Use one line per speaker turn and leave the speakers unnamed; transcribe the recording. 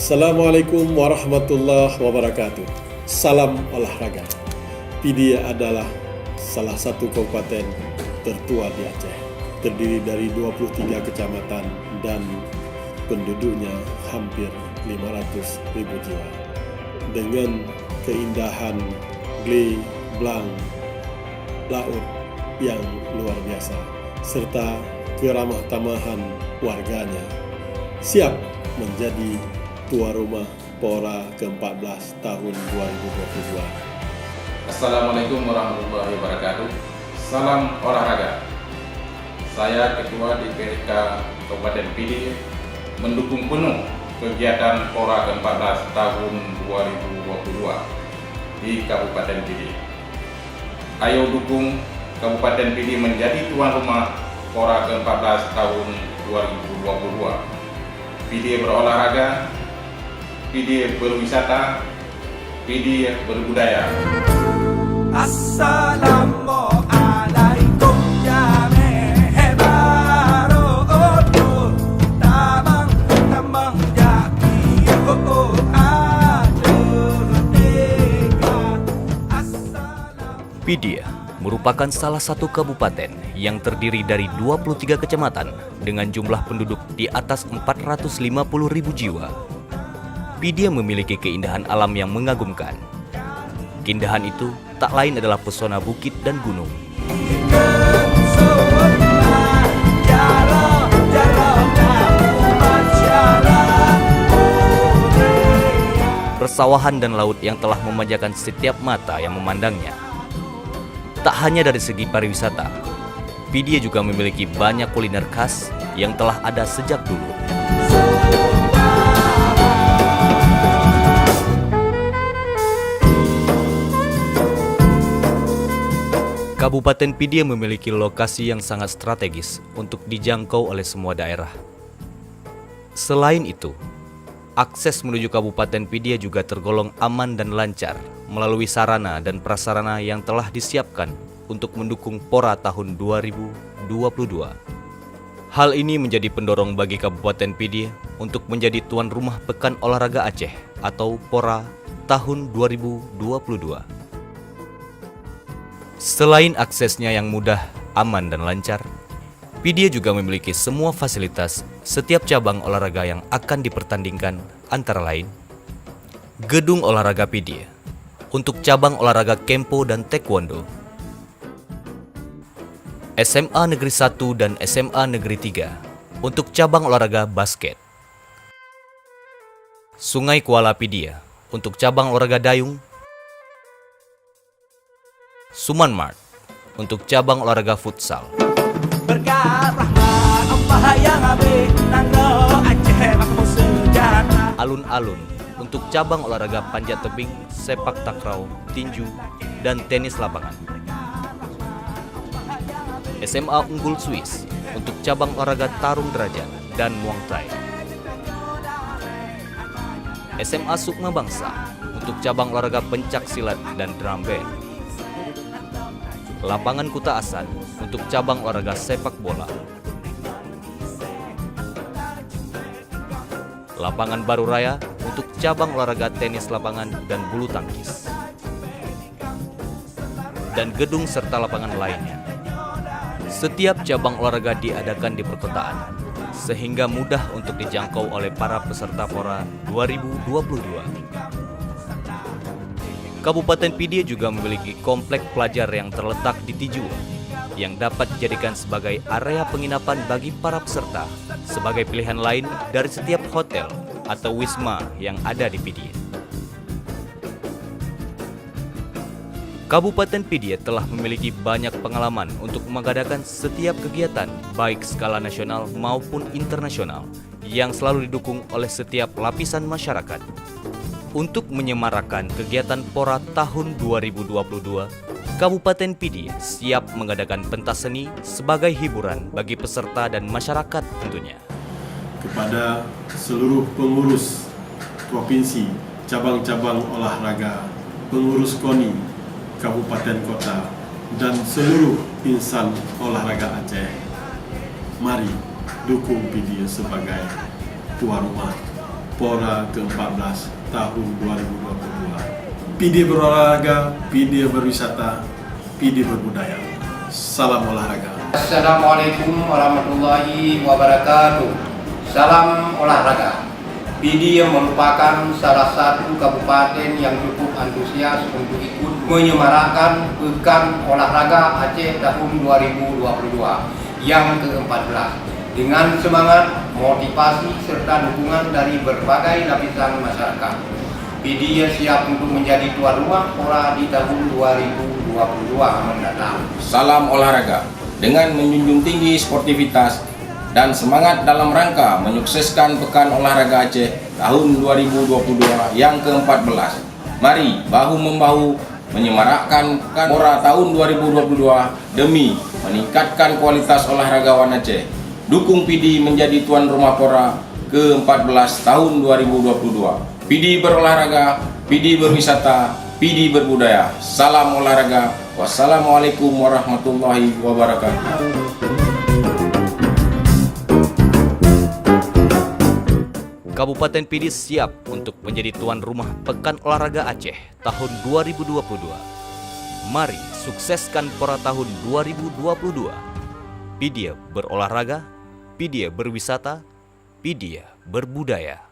Assalamualaikum warahmatullahi wabarakatuh. Salam olahraga. Pidia adalah salah satu kabupaten tertua di Aceh. Terdiri dari 23 kecamatan dan penduduknya hampir 500.000 jiwa. Dengan keindahan Gli Blang laut yang luar biasa serta keramah tamahan warganya, siap menjadi tuan rumah PORA ke-14 tahun 2022.
Assalamualaikum warahmatullahi wabarakatuh. Salam olahraga. Saya Ketua DPRK Kabupaten Pidi mendukung penuh kegiatan PORA ke-14 tahun 2022 di Kabupaten Pidi. Ayo dukung Kabupaten Pidi menjadi tuan rumah PORA ke-14 tahun 2022. Pidi berolahraga, Pidi berwisata, Pidi berbudaya.
Assalamualaikum ya mehebaro tabang tambang jaki aduh tega.
Pidia merupakan salah satu kabupaten yang terdiri dari 23 kecamatan dengan jumlah penduduk di atas 450.000 jiwa. Pidia memiliki keindahan alam yang mengagumkan. Keindahan itu tak lain adalah pesona bukit dan gunung. Persawahan dan laut yang telah memanjakan setiap mata yang memandangnya. Tak hanya dari segi pariwisata, Pidia juga memiliki banyak kuliner khas yang telah ada sejak dulu. Kabupaten Pidia memiliki lokasi yang sangat strategis untuk dijangkau oleh semua daerah. Selain itu, akses menuju Kabupaten Pidia juga tergolong aman dan lancar melalui sarana dan prasarana yang telah disiapkan untuk mendukung PORA tahun 2022. Hal ini menjadi pendorong bagi Kabupaten Pidia untuk menjadi tuan rumah Pekan Olahraga Aceh atau PORA tahun 2022. Selain aksesnya yang mudah, aman dan lancar, Pidia juga memiliki semua fasilitas setiap cabang olahraga yang akan dipertandingkan, antara lain Gedung Olahraga Pidia untuk cabang olahraga Kempo dan Taekwondo, SMA Negeri 1 dan SMA Negeri 3 untuk cabang olahraga basket, Sungai Kuala Pidia untuk cabang olahraga dayung, Suman Mart untuk cabang olahraga futsal, Alun-alun untuk cabang olahraga panjat tebing, sepak takraw, tinju, dan tenis lapangan, SMA Unggul Swiss untuk cabang olahraga tarung derajat dan Muang Thai, SMA Sukma Bangsa untuk cabang olahraga pencak silat dan drum band, Lapangan Kuta Asan untuk cabang olahraga sepak bola, Lapangan Baru Raya untuk cabang olahraga tenis lapangan dan bulu tangkis, dan gedung serta lapangan lainnya. Setiap cabang olahraga diadakan di perkotaan, sehingga mudah untuk dijangkau oleh para peserta PORA 2022. Kabupaten Pidia juga memiliki komplek pelajar yang terletak di Tijua, yang dapat dijadikan sebagai area penginapan bagi para peserta, sebagai pilihan lain dari setiap hotel atau wisma yang ada di Pidia. Kabupaten Pidia telah memiliki banyak pengalaman untuk mengadakan setiap kegiatan, baik skala nasional maupun internasional, yang selalu didukung oleh setiap lapisan masyarakat. Untuk menyemarakan kegiatan PORA tahun 2022, Kabupaten Pidia siap mengadakan pentas seni sebagai hiburan bagi peserta dan masyarakat tentunya.
Kepada seluruh pengurus provinsi, cabang-cabang olahraga, pengurus KONI, kabupaten kota, dan seluruh insan olahraga Aceh, mari dukung Pidia sebagai tuan rumah Pora ke-14 tahun 2022. PD berolahraga, PD berwisata, PD berbudaya. Salam olahraga.
Assalamualaikum warahmatullahi wabarakatuh. Salam olahraga. PD merupakan salah satu kabupaten yang cukup antusias untuk ikut menyemarakkan Pekan Olahraga Aceh tahun 2022 yang ke-14 dengan semangat, motivasi, serta dukungan dari berbagai lapisan masyarakat. PD siap untuk menjadi tuan rumah Pora di tahun 2022 mendatang.
Salam olahraga dengan menjunjung tinggi sportivitas dan semangat dalam rangka menyukseskan Pekan Olahraga Aceh tahun 2022 yang ke-14. Mari bahu-membahu menyemarakkan Pekan Pora tahun 2022 demi meningkatkan kualitas olahragawan Aceh. Dukung PD menjadi tuan rumah Pora ke-14 tahun 2022. PD berolahraga, PD berwisata, PD berbudaya. Salam olahraga. Wassalamualaikum warahmatullahi wabarakatuh.
Kabupaten PD siap untuk menjadi tuan rumah Pekan Olahraga Aceh tahun 2022. Mari sukseskan Pora tahun 2022. PD berolahraga, PD berwisata, PD berbudaya.